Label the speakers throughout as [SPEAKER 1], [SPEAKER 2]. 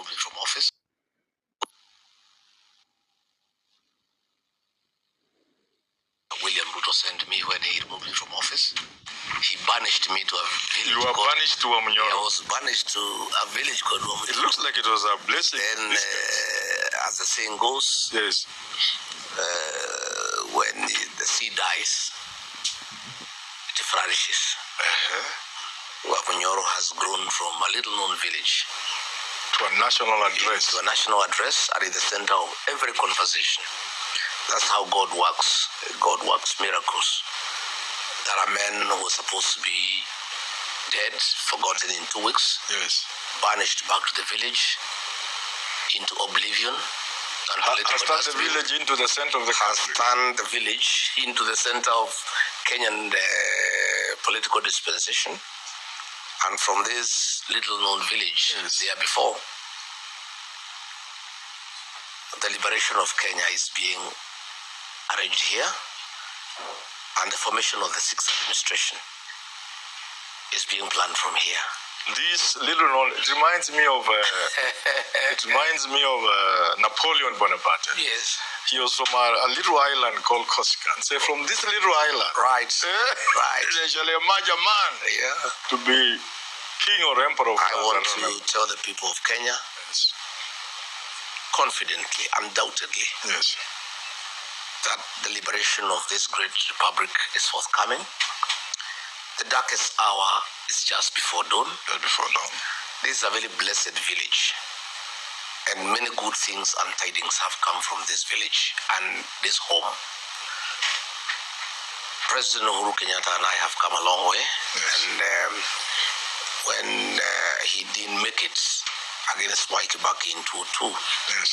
[SPEAKER 1] removed me from office. William Ruto sent me when he removed me from office. He banished me to a village.
[SPEAKER 2] You were banished to Wamunyoro.
[SPEAKER 1] I was banished to a village called Wamunyoro.
[SPEAKER 2] It looks like it was a blessing.
[SPEAKER 1] Then, as the saying goes,
[SPEAKER 2] yes,
[SPEAKER 1] when the seed dies, it flourishes. Wamunyoro has grown from a little-known village
[SPEAKER 2] to a national address.
[SPEAKER 1] To a national address, and in the center of every conversation. That's how God works. God works miracles. There are men who were supposed to be dead, forgotten in 2 weeks,
[SPEAKER 2] yes,
[SPEAKER 1] banished back to the village, into oblivion.
[SPEAKER 2] Has turned the village into the center of the country.
[SPEAKER 1] Has turned the village into the center of Kenyan political dispensation. And from this little-known village,
[SPEAKER 2] yes,
[SPEAKER 1] there before, the liberation of Kenya is being arranged here, and the formation of the 6th administration is being planned from here.
[SPEAKER 2] This little known, it reminds me of Napoleon Bonaparte.
[SPEAKER 1] Yes.
[SPEAKER 2] He was from a little island called Corsica. And say from this little island,
[SPEAKER 1] right, right,
[SPEAKER 2] they shall emerge a man, to be king or emperor of
[SPEAKER 1] I want to tell the people of Kenya,
[SPEAKER 2] yes,
[SPEAKER 1] confidently, undoubtedly,
[SPEAKER 2] yes,
[SPEAKER 1] that the liberation of this great republic is forthcoming. The darkest hour is just before dawn.
[SPEAKER 2] Just before dawn.
[SPEAKER 1] This is a very blessed village, and many good things and tidings have come from this village and this home. President Uhuru Kenyatta and I have come a long way,
[SPEAKER 2] yes,
[SPEAKER 1] and when he didn't make it against Mike back in 2002,
[SPEAKER 2] yes,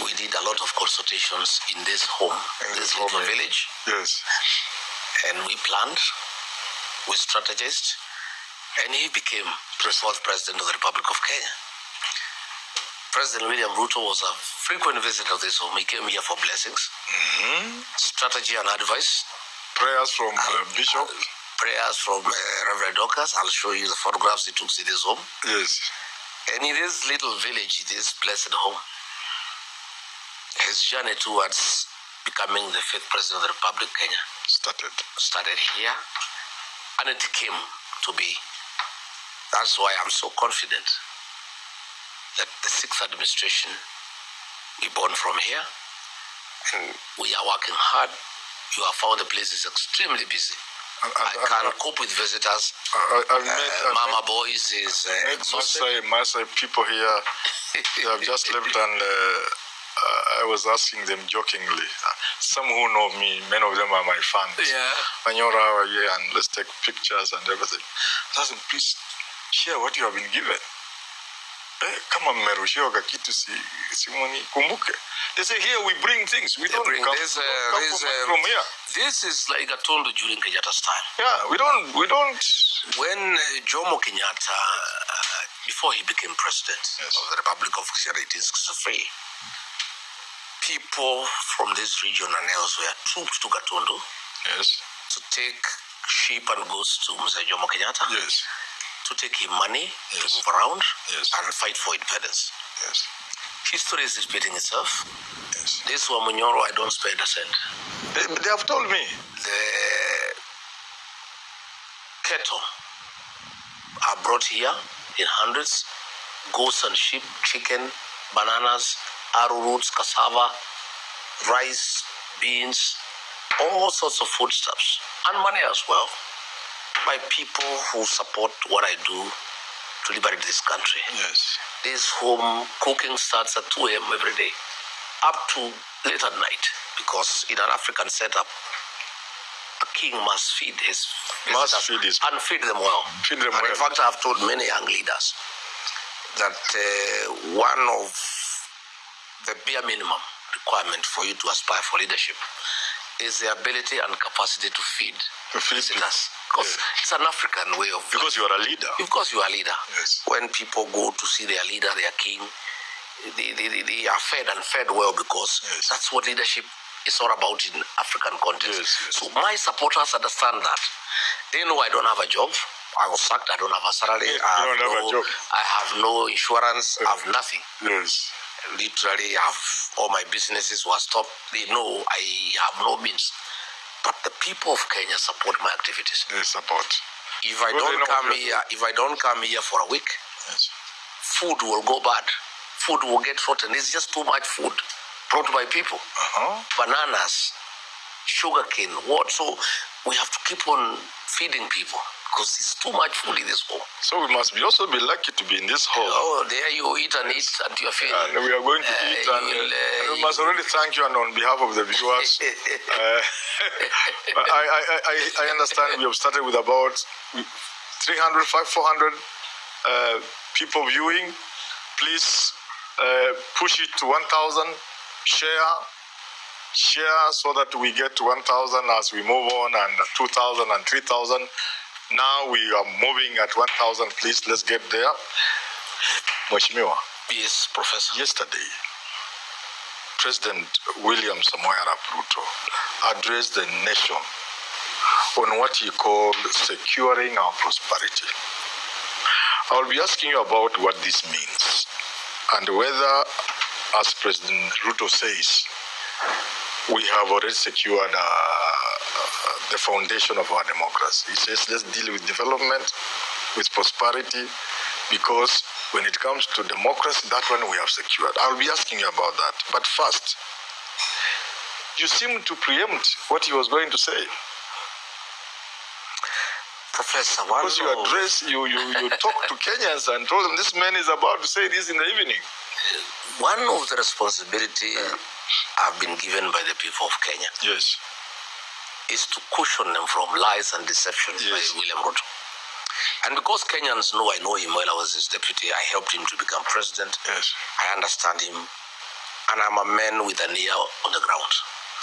[SPEAKER 1] we did a lot of consultations in this home, in this little village.
[SPEAKER 2] Yes.
[SPEAKER 1] And we planned, we strategized, and he became the fourth president of the Republic of Kenya. President William Ruto was a frequent visitor of this home. He came here for blessings, strategy and advice.
[SPEAKER 2] Prayers from Bishop.
[SPEAKER 1] Prayers from Reverend Dorcas. I'll show you the photographs he took in this home.
[SPEAKER 2] Yes.
[SPEAKER 1] And in this little village, this blessed home, his journey towards becoming the 5th president of the Republic of Kenya started here, and it came to be. That's why I'm so confident that the 6th administration will be born from here, and we are working hard. You have found the place is extremely busy. I can't cope with visitors. Mama boys is
[SPEAKER 2] Maasai people here. They have just left, and I was asking them jokingly. Some who know me, many of them are my fans.
[SPEAKER 1] Yeah.
[SPEAKER 2] Manyora, how are you? And let's take pictures and everything. I asked them, please share what you have been given. Kama mmerushiwa kitu simoni kumbuke. They say here we bring things. We don't come from here.
[SPEAKER 1] This is like a tondo during Kenyatta's time.
[SPEAKER 2] Yeah, we don't.
[SPEAKER 1] When Jomo Kenyatta, before he became president of the Republic of Kenya, 1863, people from this region and elsewhere trooped to Gatondo,
[SPEAKER 2] yes,
[SPEAKER 1] to take sheep and goats to Mr. Jomo Kenyatta,
[SPEAKER 2] yes,
[SPEAKER 1] to take him money,
[SPEAKER 2] yes,
[SPEAKER 1] to move around,
[SPEAKER 2] yes,
[SPEAKER 1] and fight for independence.
[SPEAKER 2] Yes.
[SPEAKER 1] History is repeating itself.
[SPEAKER 2] Yes.
[SPEAKER 1] This Wamunyoro, I don't spend a cent.
[SPEAKER 2] They have told me.
[SPEAKER 1] The cattle are brought here in hundreds. Goats and sheep, chicken, bananas, arrowroots, cassava, rice, beans, all sorts of foodstuffs, and money as well, by people who support what I do to liberate this country.
[SPEAKER 2] Yes.
[SPEAKER 1] This home cooking starts at 2 a.m. every day, up to late at night, because in an African setup, a king must feed his visitors and feed them well.
[SPEAKER 2] Feed them
[SPEAKER 1] and
[SPEAKER 2] well.
[SPEAKER 1] In fact, I have told many young leaders that one of the bare minimum requirement for you to aspire for leadership is the ability and capacity to feed visitors. Because it's an African way of...
[SPEAKER 2] Because you are a leader.
[SPEAKER 1] Because you are a leader.
[SPEAKER 2] Yes.
[SPEAKER 1] When people go to see their leader, their king, they are fed and fed well, because that's what leadership is all about in African context.
[SPEAKER 2] Yes.
[SPEAKER 1] So my supporters understand that. They know I don't have a job. I was sacked. I don't have a salary. I have no insurance. I have nothing.
[SPEAKER 2] Yes.
[SPEAKER 1] Literally, all my businesses were stopped. They know I have no means. But the people of Kenya support my activities.
[SPEAKER 2] They support.
[SPEAKER 1] If I don't come here for a week,
[SPEAKER 2] yes,
[SPEAKER 1] food will go bad. Food will get rotten. It's just too much food brought by people. Bananas, sugarcane, what? So we have to keep on feeding people because it's too much food in this home.
[SPEAKER 2] So we must also be lucky to be in this home.
[SPEAKER 1] Oh, there you eat and eat and you're feeling.
[SPEAKER 2] And we are going to eat and we must already thank you and on behalf of the viewers. I understand we have started with about 300, 400 people viewing. Please push it to 1,000. Share so that we get to 1,000 as we move on, and 2,000 and 3,000. Now we are moving at 1,000. Please, let's get there. Mheshimiwa.
[SPEAKER 1] Yes, Professor.
[SPEAKER 2] Yesterday, President William Samoei Arap Ruto addressed the nation on what he called securing our prosperity. I will be asking you about what this means and whether, as President Ruto says, we have already secured the foundation of our democracy. He says, let's deal with development, with prosperity, because when it comes to democracy, that one we have secured. I'll be asking you about that. But first, you seem to preempt what he was going to say.
[SPEAKER 1] Professor,
[SPEAKER 2] because you talked to Kenyans and told them this man is about to say this in the evening.
[SPEAKER 1] One of the responsibilities have been given by the people of Kenya,
[SPEAKER 2] yes,
[SPEAKER 1] is to caution them from lies and deception by William Ruto. And because Kenyans know I know him while I was his deputy, I helped him to become president.
[SPEAKER 2] Yes.
[SPEAKER 1] I understand him. And I'm a man with an ear on the ground.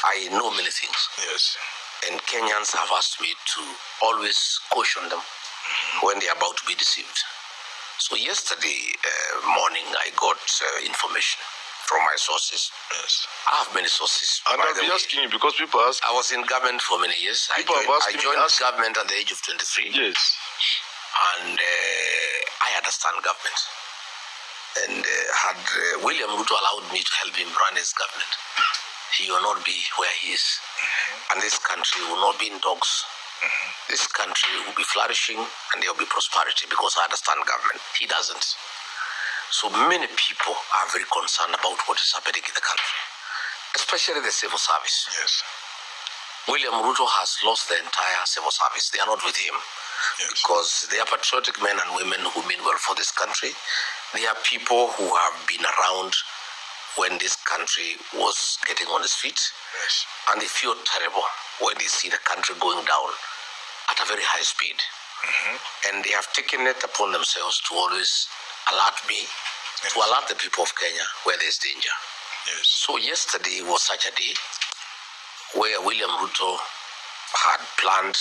[SPEAKER 1] I know many things.
[SPEAKER 2] Yes.
[SPEAKER 1] And Kenyans have asked me to always caution them when they're about to be deceived. So yesterday morning, I got information from my sources.
[SPEAKER 2] Yes.
[SPEAKER 1] I have many sources.
[SPEAKER 2] And I'll be asking you because people ask.
[SPEAKER 1] I was in government for many years. I joined government at the age of 23.
[SPEAKER 2] Yes.
[SPEAKER 1] And I understand government. And had William Ruto allowed me to help him run his government, he will not be where he is. And this country will not be in dogs. This country will be flourishing and there will be prosperity because I understand government. He doesn't. So many people are very concerned about what is happening in the country, especially the civil service.
[SPEAKER 2] Yes.
[SPEAKER 1] William Ruto has lost the entire civil service. They are not with him. Yes. Because they are patriotic men and women who mean well for this country. They are people who have been around when this country was getting on its feet.
[SPEAKER 2] Yes.
[SPEAKER 1] And they feel terrible when they see the country going down at a very high speed. And they have taken it upon themselves to always alert me, to alert the people of Kenya where there's danger.
[SPEAKER 2] Yes. So
[SPEAKER 1] yesterday was such a day where William Ruto had planned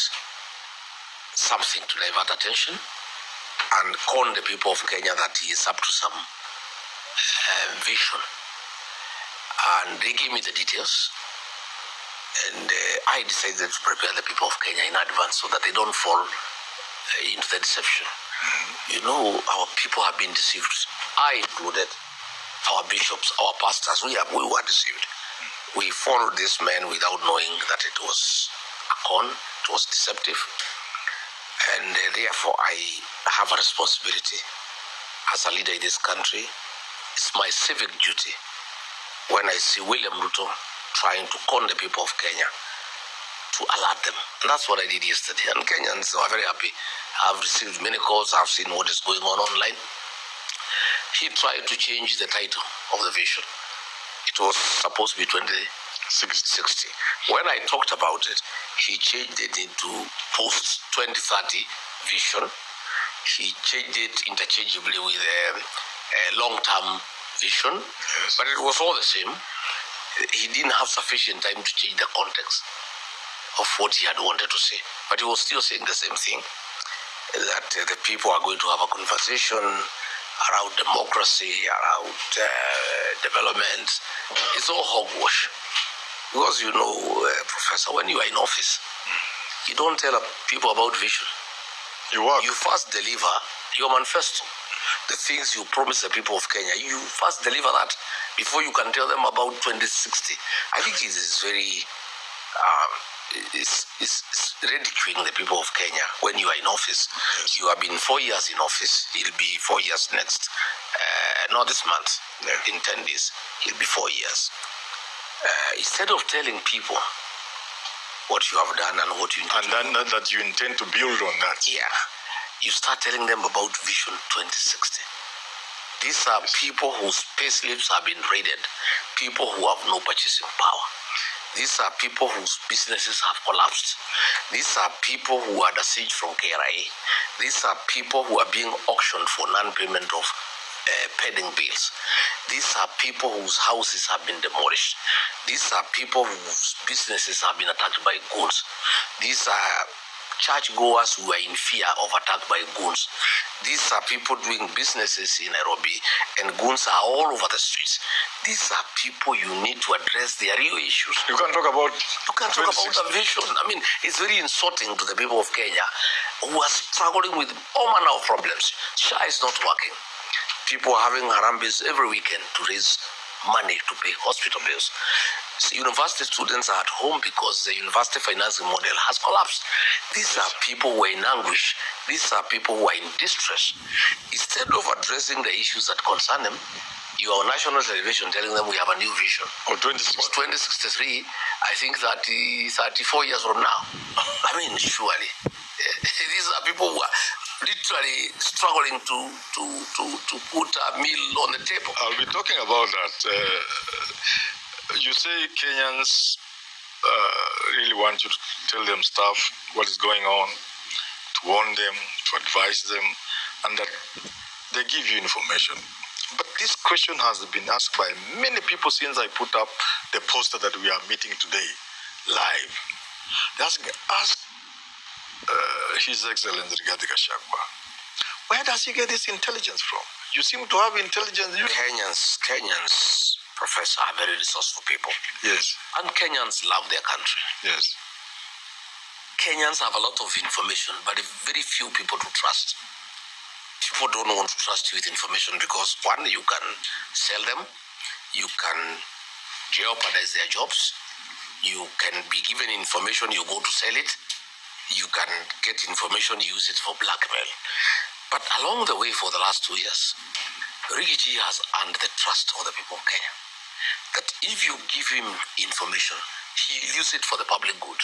[SPEAKER 1] something to divert attention and con the people of Kenya that he is up to some vision. And they gave me the details. And I decided to prepare the people of Kenya in advance so that they don't fall into the deception. You know, our people have been deceived. I included, our bishops, our pastors, we were deceived. We followed this man without knowing that it was a con, it was deceptive. And therefore, I have a responsibility as a leader in this country. It's my civic duty when I see William Ruto trying to con the people of Kenya to alert them. And that's what I did yesterday. And Kenyans are very happy. I've received many calls. I've seen what is going on online. He tried to change the title of the vision. It was supposed to be 2060. When I talked about it, he changed it into post-2030 vision. He changed it interchangeably with a long-term vision. Yes. But it was all the same. He didn't have sufficient time to change the context of what he had wanted to say. But he was still saying the same thing, that the people are going to have a conversation around democracy, around development. It's all hogwash. Because you know, Professor, when you are in office, you don't tell people about vision. You first deliver your manifesto. The things you promise the people of Kenya, you first deliver that before you can tell them about 2060. I think it is very, it's ridiculing the people of Kenya when you are in office. Yes. You have been 4 years in office. It'll be 4 years next. Not this month. In 10 days, it'll be 4 years. Instead of telling people what you have done and what you intend
[SPEAKER 2] and then that you intend to build on that.
[SPEAKER 1] Yeah. You start telling them about Vision 2060. These are people whose payslips have been raided, people who have no purchasing power. These are people whose businesses have collapsed. These are people who are besieged from KRA. These are people who are being auctioned for non-payment of pending bills. These are people whose houses have been demolished. These are people whose businesses have been attacked by goons. These are churchgoers who are in fear of attack by goons. These are people doing businesses in Nairobi, and goons are all over the streets. These are people you need to address their real issues.
[SPEAKER 2] You can talk about
[SPEAKER 1] a vision. I mean, it's very insulting to the people of Kenya who are struggling with all manner of problems. SHA is not working. People are having harambes every weekend to raise money to pay hospital bills. So university students are at home because the university financing model has collapsed. These are people who are in anguish. These are people who are in distress. Instead of addressing the issues that concern them, you are on national television telling them we have a new vision.
[SPEAKER 2] Or
[SPEAKER 1] 2063, I think 34 years from now. I mean, surely. These are people who are literally struggling to put a meal on the table.
[SPEAKER 2] I'll be talking about that. You say Kenyans really want you to tell them stuff, what is going on, to warn them, to advise them, and that they give you information. But this question has been asked by many people since I put up the poster that we are meeting today live. They ask His Excellency Rigathi Gachagua, where does he get this intelligence from? You seem to have intelligence.
[SPEAKER 1] Kenyans, Professor, are very resourceful people.
[SPEAKER 2] Yes.
[SPEAKER 1] And Kenyans love their country.
[SPEAKER 2] Yes.
[SPEAKER 1] Kenyans have a lot of information, but very few people to trust. People don't want to trust you with information because, one, you can sell them, you can jeopardize their jobs, you can be given information, you go to sell it, you can get information, use it for blackmail. But along the way for the last 2 years, Rigathi has earned the trust of the people of Kenya. That if you give him information, he'll use it for the public good.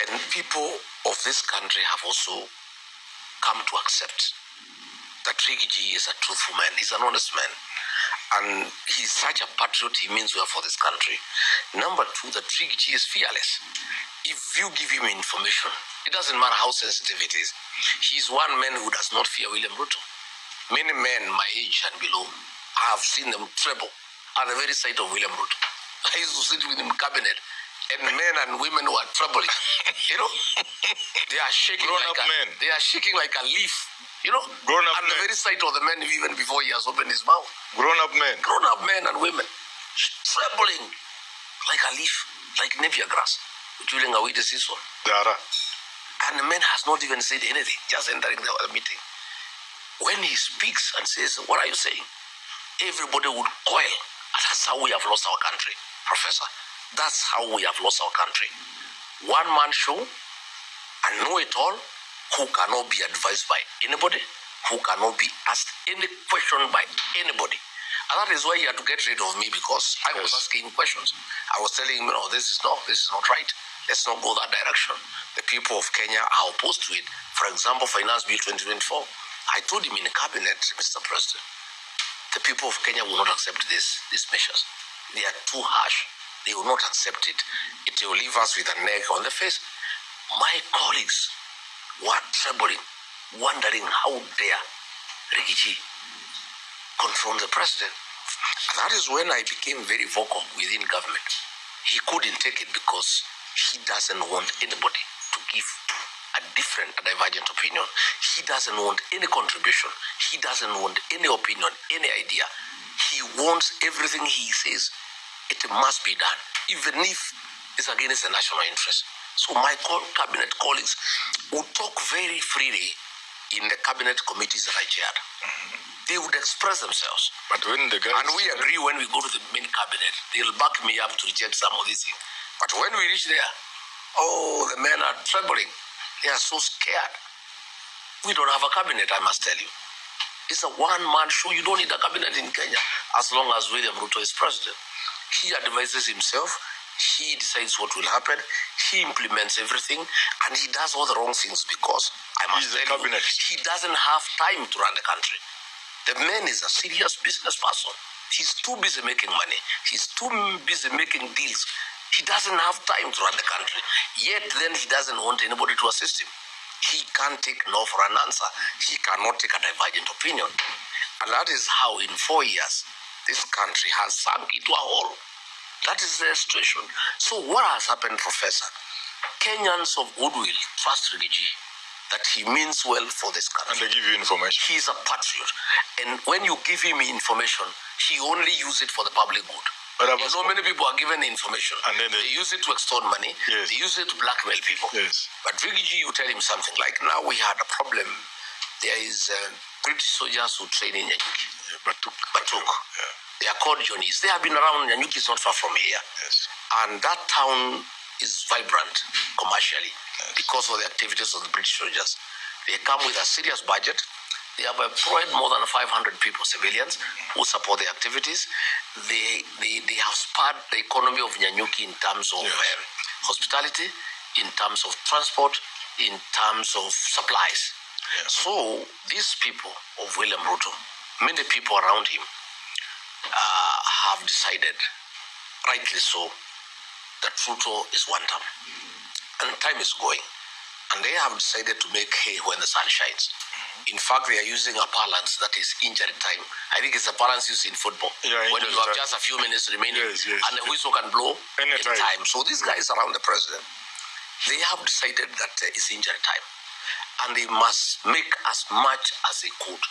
[SPEAKER 1] And people of this country have also come to accept that Rigathi is a truthful man, he's an honest man. And he's such a patriot, he means well for this country. Number two, that Rigathi is fearless. If you give him information, it doesn't matter how sensitive it is. He's one man who does not fear William Ruto. Many men my age and below, I have seen them tremble at the very sight of William Ruto. I used to sit with him in cabinet, and men and women who are trembling. You know, they are shaking they are shaking like a leaf. You know, at the very sight of the man, even before he has opened his mouth.
[SPEAKER 2] Grown-up
[SPEAKER 1] men and women, trembling like a leaf, like Napier grass, during a winter season. And the man has not even said anything, just entering the meeting. When he speaks and says, "What are you saying?" everybody would coil. That's how we have lost our country, Professor. That's how we have lost our country. One man show and know it all, who cannot be advised by anybody, who cannot be asked any question by anybody. And that is why he had to get rid of me, because I was asking questions. I was telling him, this is not right. Let's not go that direction. The people of Kenya are opposed to it. For example, Finance Bill 2024. I told him in the cabinet, Mr. President, the people of Kenya will not accept these measures. They are too harsh. They will not accept it. It will leave us with a neck on the face. My colleagues were trembling, wondering how dare Rigathi confront the president. That is when I became very vocal within government. He couldn't take it because he doesn't want anybody to give a different, a divergent opinion. He doesn't want any contribution. He doesn't want any opinion, any idea. He wants everything he says, it must be done, even if it's against the national interest. So my cabinet colleagues would talk very freely in the cabinet committees that I chaired. They would express themselves.
[SPEAKER 2] But when the guys...
[SPEAKER 1] And we agree when we go to the main cabinet, they'll back me up to reject some of these things. But when we reach there, oh, the men are trembling. They are so scared. We don't have a cabinet, I must tell you. It's a one-man show. You don't need a cabinet in Kenya as long as William Ruto is president. He advises himself. He decides what will happen. He implements everything. And he does all the wrong things because, I must tell you, he doesn't have time to run the country. The man is a serious business person. He's too busy making money. He's too busy making deals. He doesn't have time to run the country. Yet then he doesn't want anybody to assist him. He can't take no for an answer. He cannot take a divergent opinion. And that is how in 4 years, this country has sunk into a hole. That is the situation. So what has happened, Professor? Kenyans of goodwill trust Rigathi, that he means well for this country.
[SPEAKER 2] And they give you information.
[SPEAKER 1] He's a patriot. And when you give him information, he only uses it for the public good. But you know, many people are given information. And then they use it to extort money. Yes. They use it to blackmail people.
[SPEAKER 2] Yes.
[SPEAKER 1] But Rigathi, you tell him something like, now we had a problem. There is British soldiers who train in Nyanyuki.
[SPEAKER 2] Batuk.
[SPEAKER 1] Yeah. They are called Johnnies. They have been around. Nyanyuki is not far from here.
[SPEAKER 2] Yes.
[SPEAKER 1] And that town is vibrant commercially because of the activities of the British soldiers. They come with a serious budget. They have employed more than 500 people, civilians, who support the activities. They have spurred the economy of Nyanyuki in terms of hospitality, in terms of transport, in terms of supplies. Yes. So these people of William Ruto, many people around him, have decided, rightly so, that Ruto is one term. And time is going. And they have decided to make hay when the sun shines. In fact, they are using a balance that is injury time. I think it's a balance used in football. Yeah, when you have just a few minutes remaining and the whistle can blow anytime. So these guys around the president, they have decided that it's injury time. And they must make as much as they could.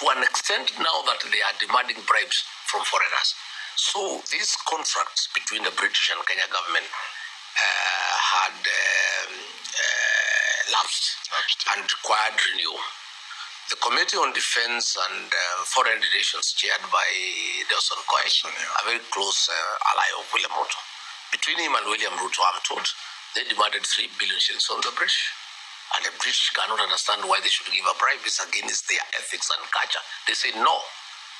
[SPEAKER 1] To an extent now that they are demanding bribes from foreigners. So these contracts between the British and Kenya government had lapsed and required renewal. The Committee on Defense and Foreign Relations, chaired by Nelson Koech, a very close ally of William Ruto. Between him and William Ruto, I'm told, they demanded 3 billion shillings from the British. And the British cannot understand why they should give a bribe. It's against their ethics and culture. They say no.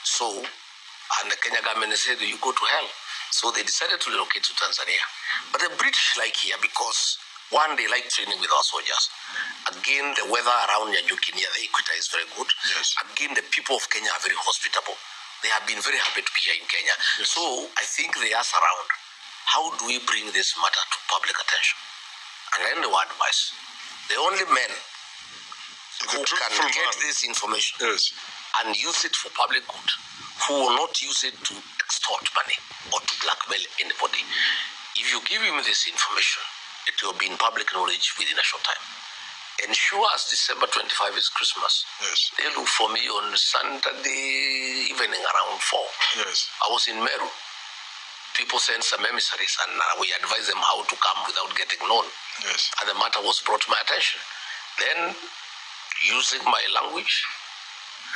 [SPEAKER 1] So, and the Kenya government said, you go to hell. So they decided to relocate to Tanzania. But the British like here because, one, they like training with our soldiers. Again, the weather around Nyanyuki near the equator is very good.
[SPEAKER 2] Yes.
[SPEAKER 1] Again, the people of Kenya are very hospitable. They have been very happy to be here in Kenya. Yes. So I think they ask around, how do we bring this matter to public attention? And then they were advised. The only men who can get this information and use it for public good, who will not use it to extort money or to blackmail anybody. If you give him this information, it will be in public knowledge within a short time. And sure as December 25 is Christmas, they look for me on Saturday evening around 4. I was in Meru. People sent some emissaries and we advised them how to come without getting known. And the matter was brought to my attention. Then, using my language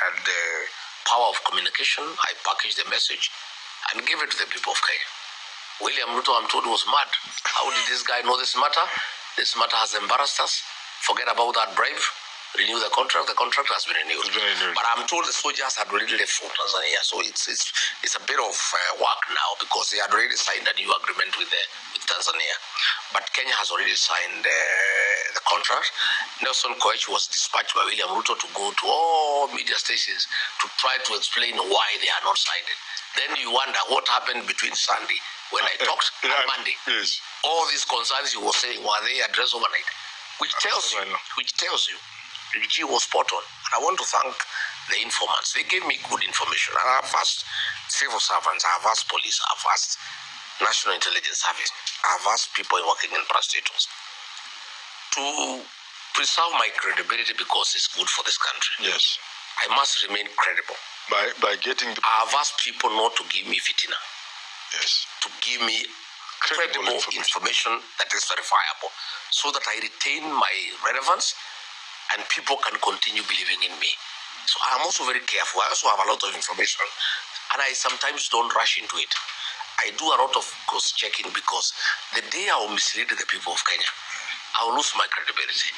[SPEAKER 1] and the power of communication, I packaged the message and gave it to the people of Kenya. William Ruto, I'm told, was mad. How did this guy know this matter? This matter has embarrassed us. Forget about that bribe. Renew the contract. The contract has been renewed. But I'm told the soldiers had already left for Tanzania. So it's a bit of work now because they had already signed a new agreement with Tanzania. But Kenya has already signed the contract. Nelson Koech was dispatched by William Ruto to go to all media stations to try to explain why they are not signed it. Then you wonder what happened between Sunday when I talked and Monday. All these concerns you were saying, were they addressed overnight? Which tells you Rigathi was spot on. And I want to thank the informants. They gave me good information. And I've asked civil servants, I've asked police, I've asked National Intelligence Service, I've asked people working in prostitutes to preserve my credibility because it's good for this country. I must remain credible.
[SPEAKER 2] By getting the...
[SPEAKER 1] I've asked people not to give me fitina. To give me credible information that is verifiable, so that I retain my relevance and people can continue believing in me. So I'm also very careful. I also have a lot of information, and I sometimes don't rush into it. I do a lot of cross-checking, because the day I will mislead the people of Kenya, I will lose my credibility,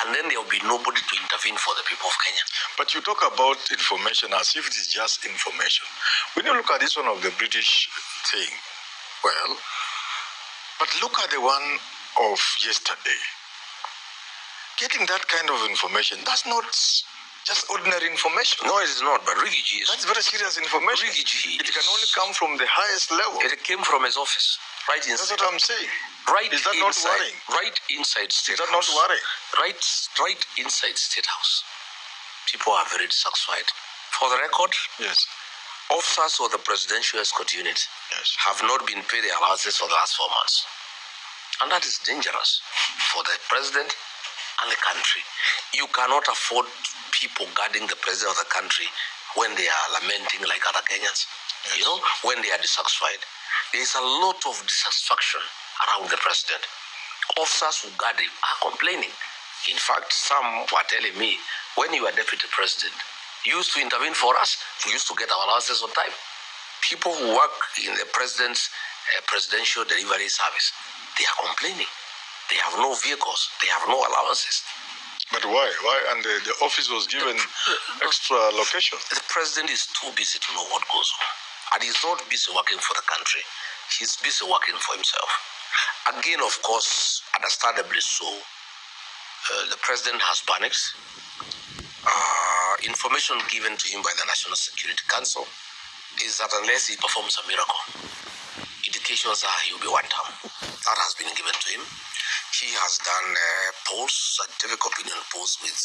[SPEAKER 1] and then there will be nobody to intervene for the people of Kenya.
[SPEAKER 2] But you talk about information as if it is just information. When you look at this one of the British thing, well, but look at the one of yesterday. Getting that kind of information, that's not just ordinary information.
[SPEAKER 1] No, it is not, but Rigathi is...
[SPEAKER 2] That's very serious information.
[SPEAKER 1] Rigathi,
[SPEAKER 2] it can only come from the highest level.
[SPEAKER 1] It came from his office, right inside.
[SPEAKER 2] That's what I'm saying.
[SPEAKER 1] Right
[SPEAKER 2] is that
[SPEAKER 1] inside,
[SPEAKER 2] not worrying?
[SPEAKER 1] Right inside State House.
[SPEAKER 2] Is that not worrying?
[SPEAKER 1] Right inside State House. People are very dissatisfied. For the record,
[SPEAKER 2] yes,
[SPEAKER 1] officers of the Presidential Escort Unit have not been paid their allowances for the last 4 months. And that is dangerous for the president and the country. You cannot afford people guarding the president of the country when they are lamenting like other Kenyans, you know, when they are dissatisfied. There is a lot of dissatisfaction around the president. Officers who guard him are complaining. In fact, some were telling me, when you were deputy president, you used to intervene for us. We used to get our allowances on time. People who work in the president's presidential delivery service, they are complaining. They have no vehicles. They have no allowances.
[SPEAKER 2] But why? Why? And the office was given extra location.
[SPEAKER 1] The president is too busy to know what goes on. And he's not busy working for the country. He's busy working for himself. Again, of course, understandably so, the president has panicked. Information given to him by the National Security Council is that unless he performs a miracle, indications are he will be one term. That has been given to him. He has done polls, scientific opinion polls with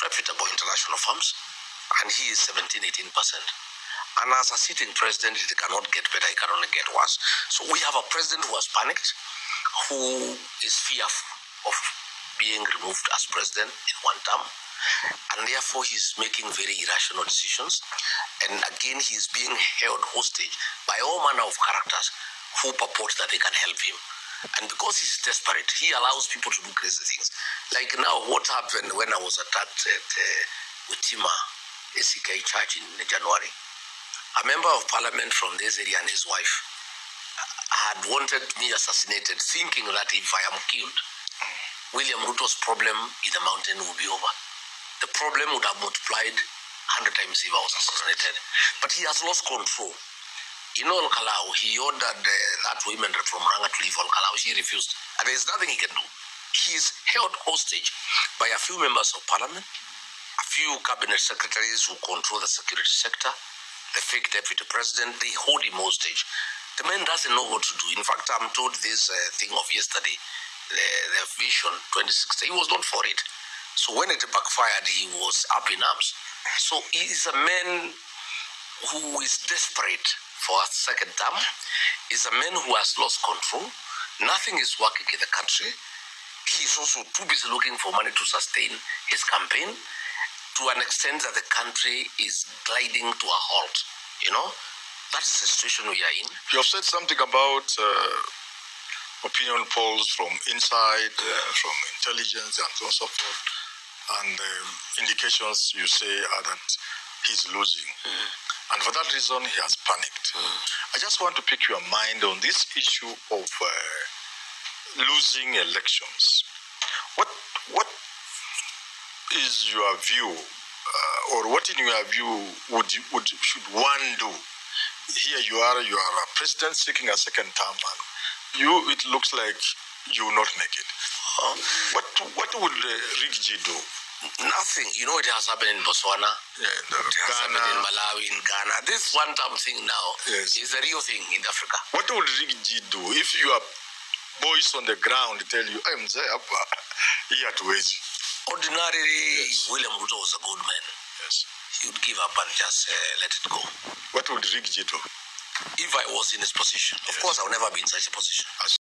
[SPEAKER 1] reputable international firms, and he is 17-18%. And as a sitting president, it cannot get better, it can only get worse. So we have a president who has panicked, who is fearful of being removed as president in one term, and therefore he's making very irrational decisions. And again, he's being held hostage by all manner of characters who purport that they can help him. And because he's desperate, he allows people to do crazy things. Like now, what happened when I was attacked at Utima ACK Church in January. A member of parliament from this area and his wife had wanted me assassinated, thinking that if I am killed, William Ruto's problem in the mountain would be over. The problem would have multiplied 100 times if I was assassinated. But he has lost control. In Olkalau, he ordered that woman from Ranga to leave Olkalau. She refused. And there is nothing he can do. He is held hostage by a few members of parliament, a few cabinet secretaries who control the security sector, the fake deputy president. They hold him hostage. The man doesn't know what to do. In fact, I'm told this thing of yesterday, the Vision 2060, he was not for it. So when it backfired, he was up in arms. So he is a man who is desperate for a second term, is a man who has lost control. Nothing is working in the country. He's also too busy looking for money to sustain his campaign, to an extent that the country is gliding to a halt. You know, that's the situation we are in.
[SPEAKER 2] You have said something about opinion polls from inside, from intelligence and so forth, and indications you say are that he's losing. And for that reason, he has panicked. I just want to pick your mind on this issue of losing elections. What is your view, or what in your view should one do? Here you are a president seeking a second term, and it looks like you will not make it. What would Rigathi do?
[SPEAKER 1] Nothing. You know, it has happened in Botswana. It has happened in Malawi, in Ghana. This one-time thing now is a real thing in Africa.
[SPEAKER 2] What would Rigathi do if your boys on the ground tell you, I'm there, here to waste?
[SPEAKER 1] Ordinarily, William Ruto was a good man. He would give up and just let it go.
[SPEAKER 2] What would Rigathi do?
[SPEAKER 1] If I was in his position, of course, I would never be in such a position.